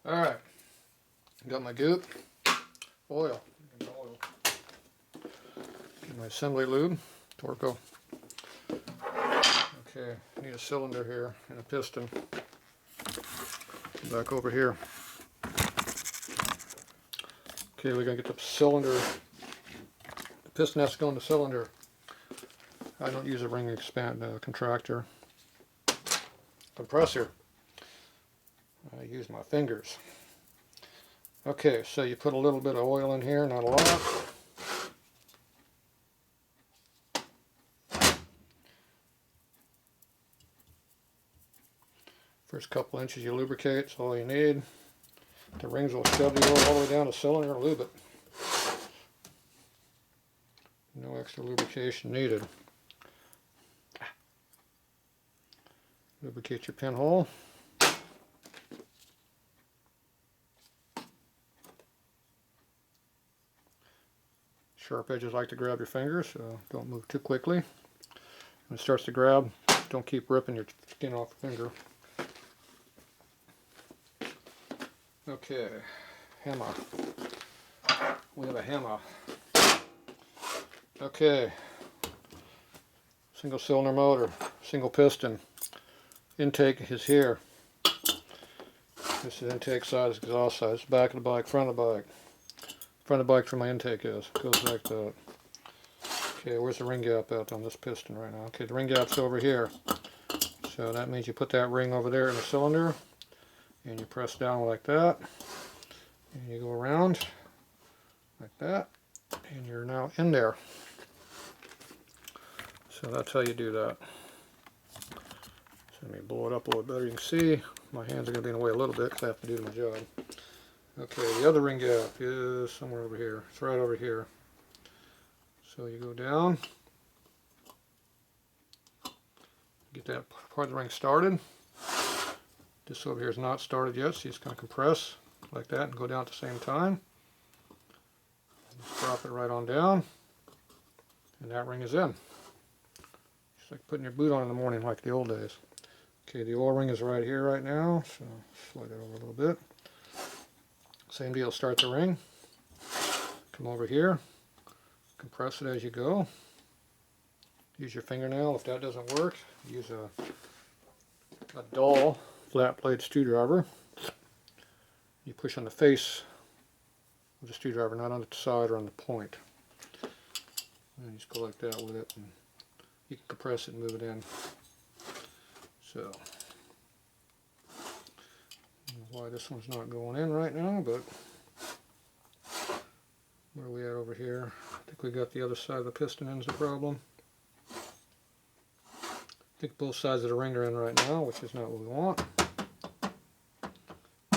Alright, got my goop, oil, get my assembly lube, Torco. Okay, need a cylinder here and a piston. Back over here. Okay, we're going to get the cylinder. The piston has to go in the cylinder. I don't use a ring contractor. Compressor. I use my fingers. Okay, so you put a little bit of oil in here, not a lot. First couple inches you lubricate, it's all you need. The rings will shove the oil all the way down the cylinder and lube it. No extra lubrication needed. Lubricate your pinhole. Sharp edges like to grab your fingers, so don't move too quickly. When it starts to grab, don't keep ripping your skin off your finger. Okay, hammer. We have a hammer. Okay, single cylinder motor, single piston. Intake is here. This is intake side, this is exhaust side. It's back of the bike, front of the bike. Front of the bike where my intake is. It goes like that. Okay, where's the ring gap at on this piston right now? Okay, the ring gap's over here. So that means you put that ring over there in the cylinder and you press down like that. And you go around like that. And you're now in there. So that's how you do that. So let me blow it up a little better. You can see my hands are going to be in the way a little bit because I have to do my job. Okay, the other ring gap is somewhere over here. It's right over here. So you go down, get that part of the ring started. This over here is not started yet, so you just kind of compress like that and go down at the same time. Just drop it right on down, and that ring is in. Just like putting your boot on in the morning like the old days. Okay, the oil ring is right here right now, so slide it over a little bit. Same deal, start the ring, come over here, compress it as you go. Use your fingernail. If that doesn't work, use a dull flat blade screwdriver. You push on the face of the screwdriver, not on the side or on the point. And you just go like that with it, and you can compress it and move it in. So, why this one's not going in right now, but where are we at over here? I think we got the other side of the piston end's the problem. I think both sides of the ring are in right now, which is not what we want.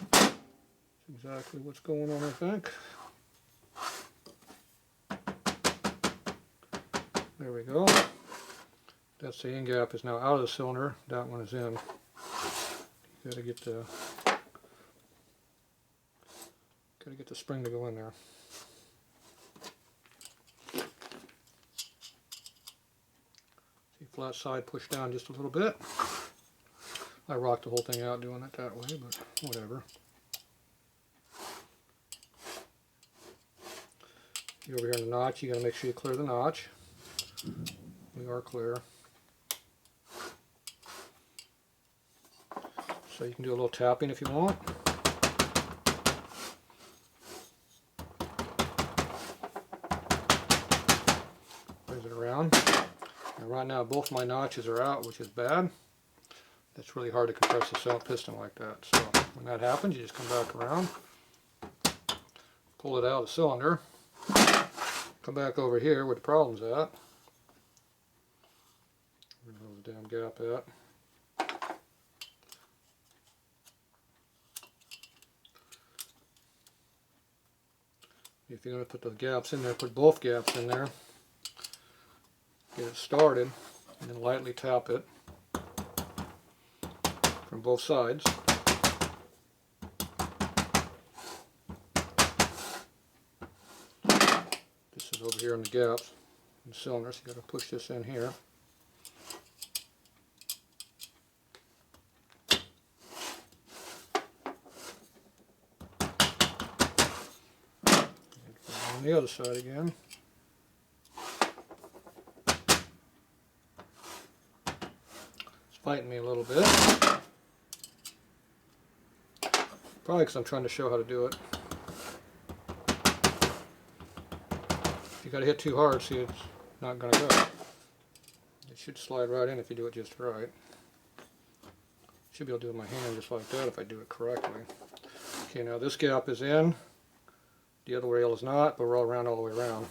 That's exactly what's going on, I think. There we go. That's the in gap is now out of the cylinder. That one is in. You gotta get the spring to go in there. See, flat side push down just a little bit. I rocked the whole thing out doing it that way, but whatever. You're over here in the notch, you gotta make sure you clear the notch. We are clear. So you can do a little tapping if you want. Brings it around. And right now both my notches are out, which is bad. It's really hard to compress the piston like that. So when that happens, you just come back around, pull it out of the cylinder, come back over here where the problem's at. Where the damn gap at. If you're going to put the gaps in there, put both gaps in there. Get it started, and then lightly tap it from both sides. This is over here in the gaps in the cylinder, so you got to push this in here. on the other side again. It's fighting me a little bit. Probably because I'm trying to show how to do it. If you got to hit too hard, see, it's not going to go. It should slide right in if you do it just right. Should be able to do it with my hand just like that if I do it correctly. Okay, now this gap is in. The other rail is not, but we're all around all the way around.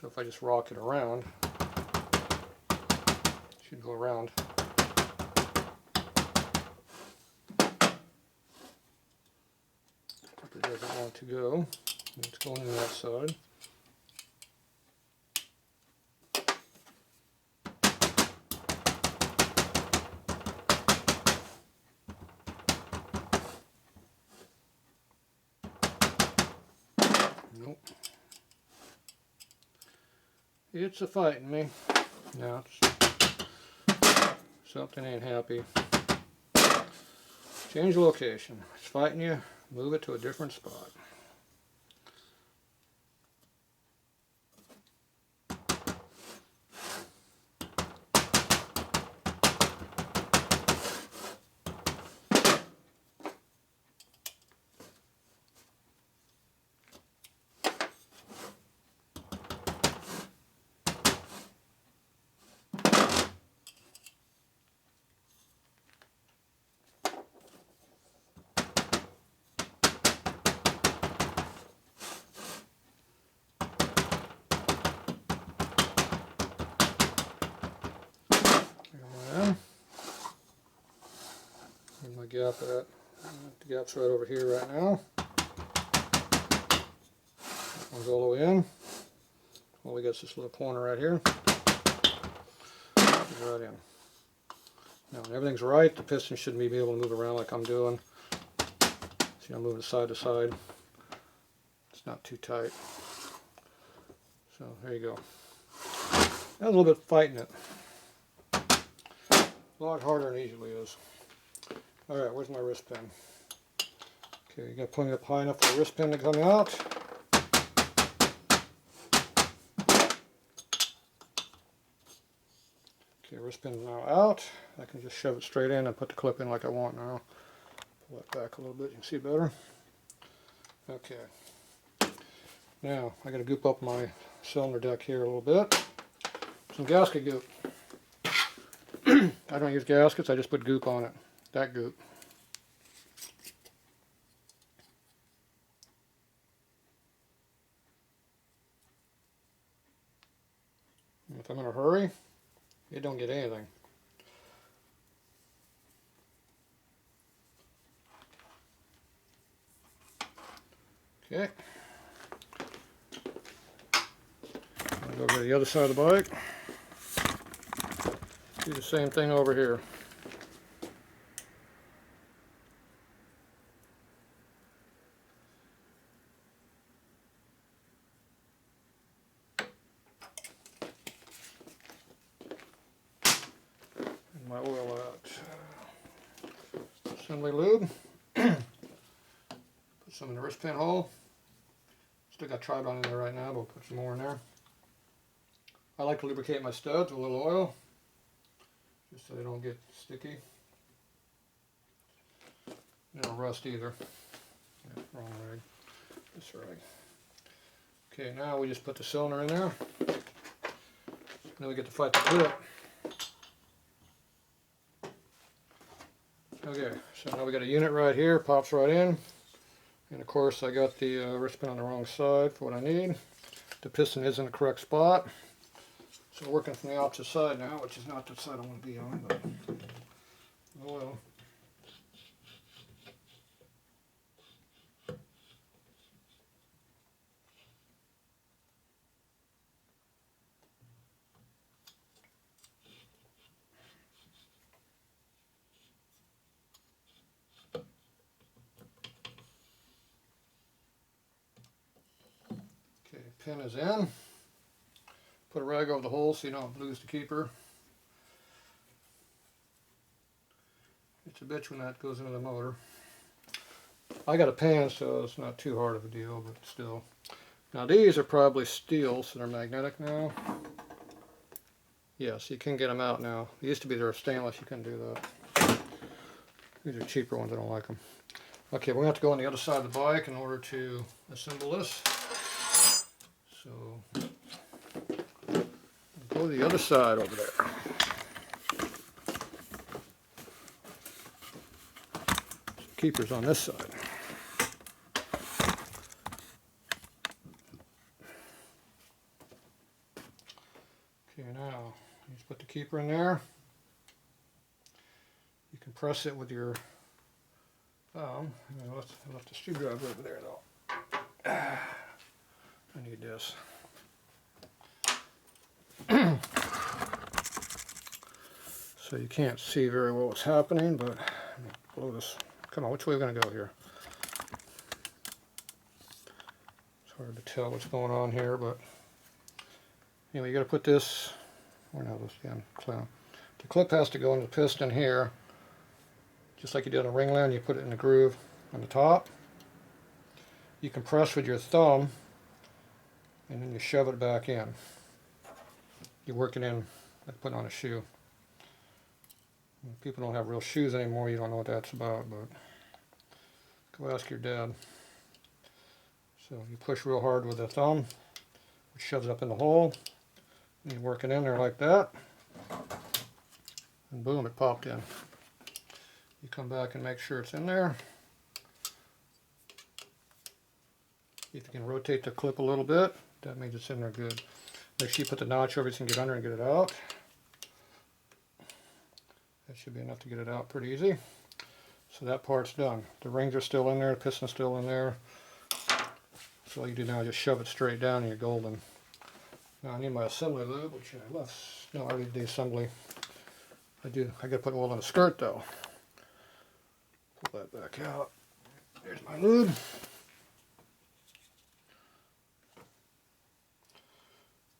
So if I just rock it around, it should go around. If it doesn't want to go, it's going in that side. Nope. It's a fighting me. Now something ain't happy. Change location. It's fighting you. Move it to a different spot. Where's my gap at? The gap's right over here right now. That one's all the way in. Well, we got this little corner right here. Right in. Now, when everything's right, the piston shouldn't be able to move around like I'm doing. See, I'm moving side to side. It's not too tight. So, there you go. That's a little bit fighting it. A lot harder than it usually is. Alright, where's my wrist pin? Okay, you got plenty up high enough for the wrist pin to come out. Okay, wrist pin's now out. I can just shove it straight in and put the clip in like I want now. Pull that back a little bit, you can see better. Okay. Now, I got to goop up my cylinder deck here a little bit. Some gasket goop. I don't use gaskets, I just put goop on it. That goop. If I'm in a hurry, you don't get anything. Okay. I'll go over to the other side of the bike. Do the same thing over here. My oil out. Assembly lube. Put some in the wrist pin hole. Still got Tribon in there right now, but we'll put some more in there. I like to lubricate my studs with a little oil, just so they don't get sticky. They don't rust either. Yeah, wrong rag. This rag. Okay, now we just put the cylinder in there. Then we get to fight the clip. Okay, so now we got a unit right here, pops right in, and of course I got the wrist pin on the wrong side for what I need. The piston is in the correct spot, so we're working from the opposite side now, which is not the side I want to be on, but oh well. Pin is in. Put a rag over the hole so you don't lose the keeper. It's a bitch when that goes into the motor. I got a pan, so it's not too hard of a deal, but still. Now these are probably steel, so they're magnetic now. Yes, you can get them out now. They used to be they're stainless, you couldn't do that. These are cheaper ones, I don't like them. Okay, we're going to have to go on the other side of the bike in order to assemble this. So, go to the other side over there. Keeper's on this side. Okay, now you just put the keeper in there. You can press it with your thumb. I left the screwdriver over there though. I need this. So you can't see very well what's happening, but let me blow this. Come on, which way are we going to go here? It's hard to tell what's going on here, but anyway, you got to put this. Or no, this again. The clip has to go in the piston here, just like you did on a ringland. You put it in the groove on the top. You can press with your thumb, and then you shove it back in. You work it in like putting on a shoe. People don't have real shoes anymore. You don't know what that's about, but go ask your dad. So you push real hard with the thumb, which shoves it up in the hole, and you work it in there like that, and boom, it popped in. You come back and make sure it's in there. If you can rotate the clip a little bit, that means it's in there good. Make sure you put the notch over so you can get under and get it out. That should be enough to get it out pretty easy. So that part's done. The rings are still in there, the piston's still in there. So all you do now is just shove it straight down and you're golden. Now I need my assembly lube, which I left. No, I already did the assembly. I gotta put oil on the skirt though. Pull that back out. There's my lube.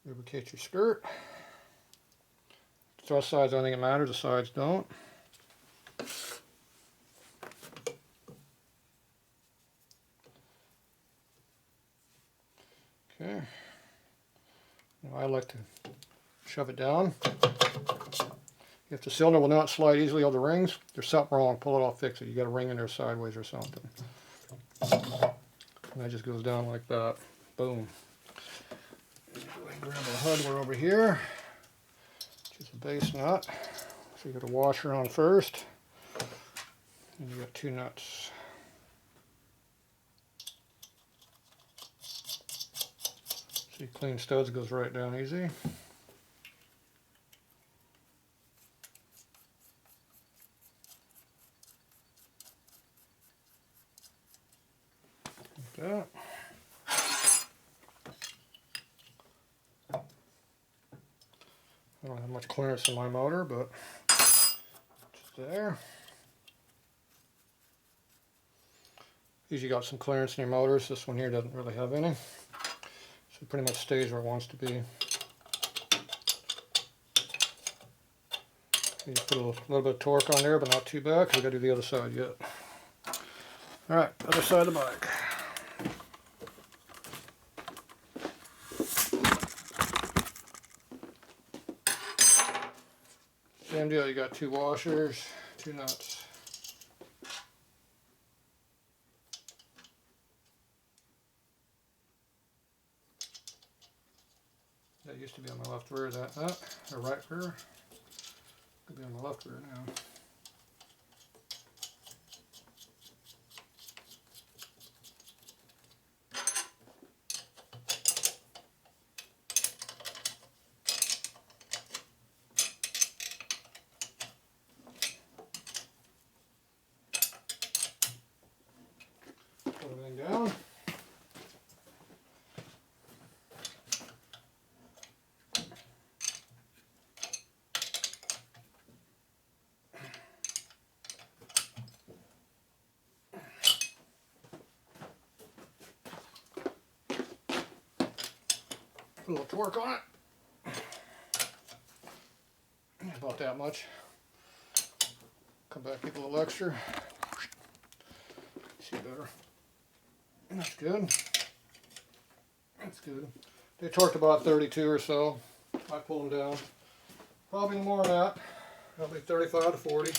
Lubricate your skirt. Thrust sides, the only thing that matters, the sides don't. Okay. Now I like to shove it down. If the cylinder will not slide easily over the rings, there's something wrong. Pull it off, fix it. You got a ring in there sideways or something. And that just goes down like that. Boom. Grab a hardware over here. Just a base nut. So you got a washer on first. And you got two nuts. See, clean studs goes right down easy. Like that. I don't have much clearance in my motor, but it's there. Usually got some clearance in your motors. This one here doesn't really have any. So it pretty much stays where it wants to be. You just put a little bit of torque on there, but not too bad, because we got to do the other side yet. Alright, other side of the bike. Same deal, you got two washers, two nuts. That used to be on my left rear, that nut, or right rear. Could be on the left rear now. Put everything down. Put a little torque on it. About that much. Come back, get a little extra. See better. That's good. That's good. They torqued about 32 or so. I pull them down. Probably more than that. Probably 35 to 40.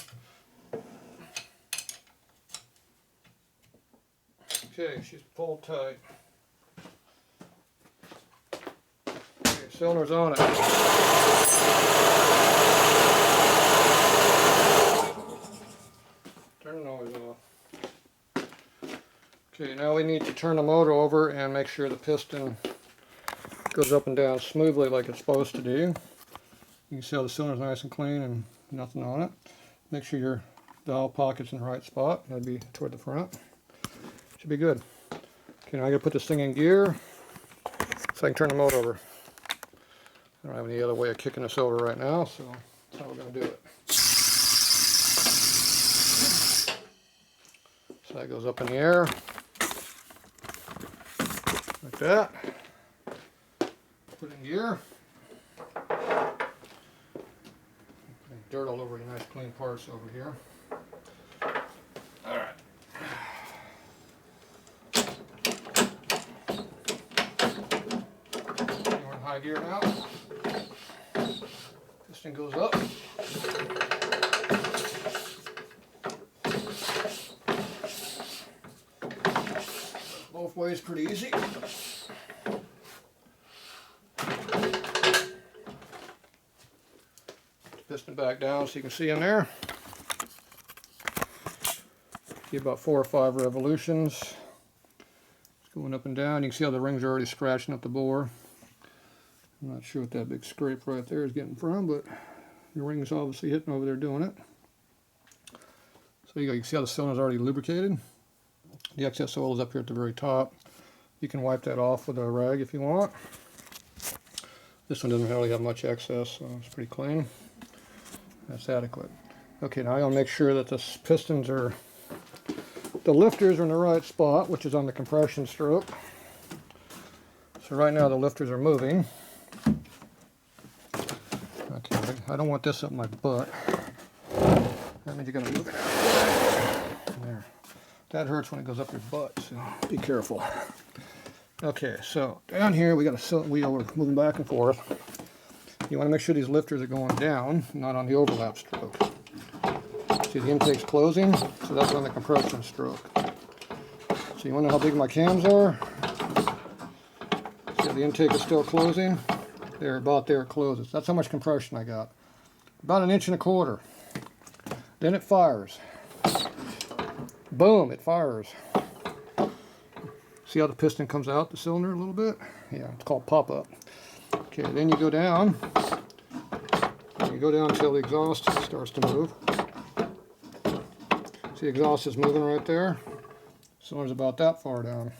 Okay, she's pulled tight. Okay, cylinder's on it. Turn the noise off. Okay, now we need to turn the motor over and make sure the piston goes up and down smoothly like it's supposed to do. You can see how the cylinder's nice and clean and nothing on it. Make sure your valve pocket's in the right spot. That'd be toward the front. Should be good. Okay, now I gotta put this thing in gear so I can turn the motor over. I don't have any other way of kicking this over right now, so that's how we're gonna do it. So that goes up in the air, like that. Put it in gear. Putting dirt all over your nice clean parts over here. Alright. We're in high gear now. Piston goes up. Both ways pretty easy. Piston back down so you can see in there. Give about 4 or 5 revolutions. It's going up and down. You can see how the rings are already scratching up the bore. I'm not sure what that big scrape right there is getting from, but the ring's obviously hitting over there doing it. So you can see how the cylinder's already lubricated. The excess oil is up here at the very top. You can wipe that off with a rag if you want. This one doesn't really have much excess, so it's pretty clean. That's adequate. Okay, now I gotta make sure that the pistons are, the lifters are in the right spot, which is on the compression stroke. So right now the lifters are moving. Okay, I don't want this up my butt. That means you gotta move it out. There. That hurts when it goes up your butt, so be careful. Okay, so down here we got a wheel, we're moving back and forth. You want to make sure these lifters are going down, not on the overlap stroke. See, the intake's closing, so that's on the compression stroke. So you want to know how big my cams are? So the intake is still closing. They're about there it closes. That's how much compression I got. About 1.25 inches. Then it fires. Boom, it fires. See how the piston comes out the cylinder a little bit? Yeah, it's called pop-up. Okay, then you go down. You go down until the exhaust starts to move. See, the exhaust is moving right there. Cylinder's about that far down.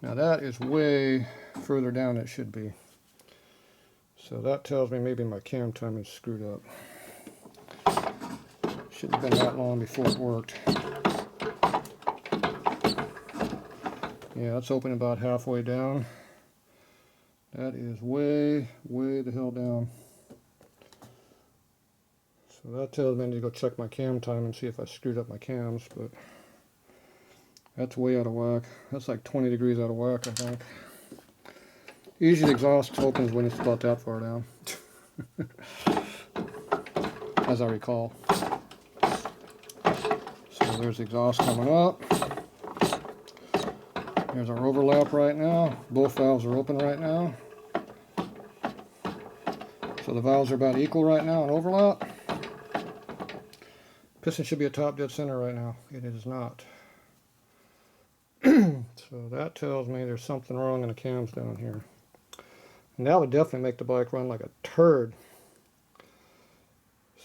Now that is way further down than it should be. So that tells me maybe my cam time is screwed up. Shouldn't have been that long before it worked. Yeah, it's open about halfway down. That is way, way the hell down. So that tells me I need to go check my cam time and see if I screwed up my cams, but that's way out of whack. That's like 20 degrees out of whack, I think. Usually the exhaust opens when it's about that far down. As I recall. So there's the exhaust coming up. There's our overlap right now. Both valves are open right now. So the valves are about equal right now in overlap. Piston should be at top dead center right now. It is not. So that tells me there's something wrong in the cams down here. And that would definitely make the bike run like a turd.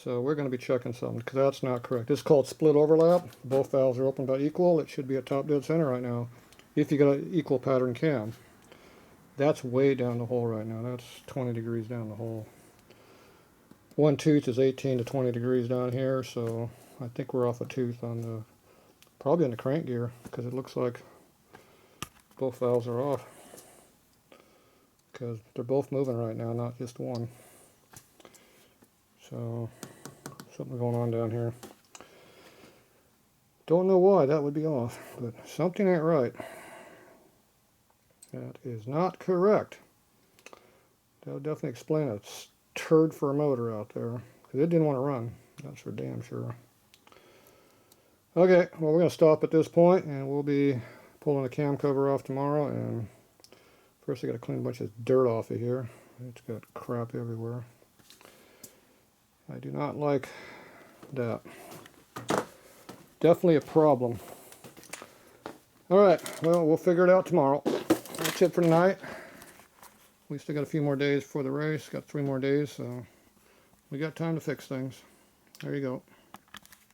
So we're going to be checking something because that's not correct. This is called split overlap. Both valves are open about equal. It should be at top dead center right now. If you got an equal pattern cam. That's way down the hole right now. That's 20 degrees down the hole. One tooth is 18 to 20 degrees down here, so I think we're off a tooth on the, probably on the crank gear, because it looks like both valves are off. Because they're both moving right now, not just one. So, something going on down here. Don't know why that would be off, but something ain't right. That is not correct. That would definitely explain a turd for a motor out there. Because it didn't want to run. That's for damn sure. Okay, well we're going to stop at this point and we'll be pulling the cam cover off tomorrow. And first I got to clean a bunch of dirt off of here. It's got crap everywhere. I do not like that. Definitely a problem. Alright, well we'll figure it out tomorrow. That's it for tonight. We still got a few more days before the race. Got 3 more days, so we got time to fix things. There you go.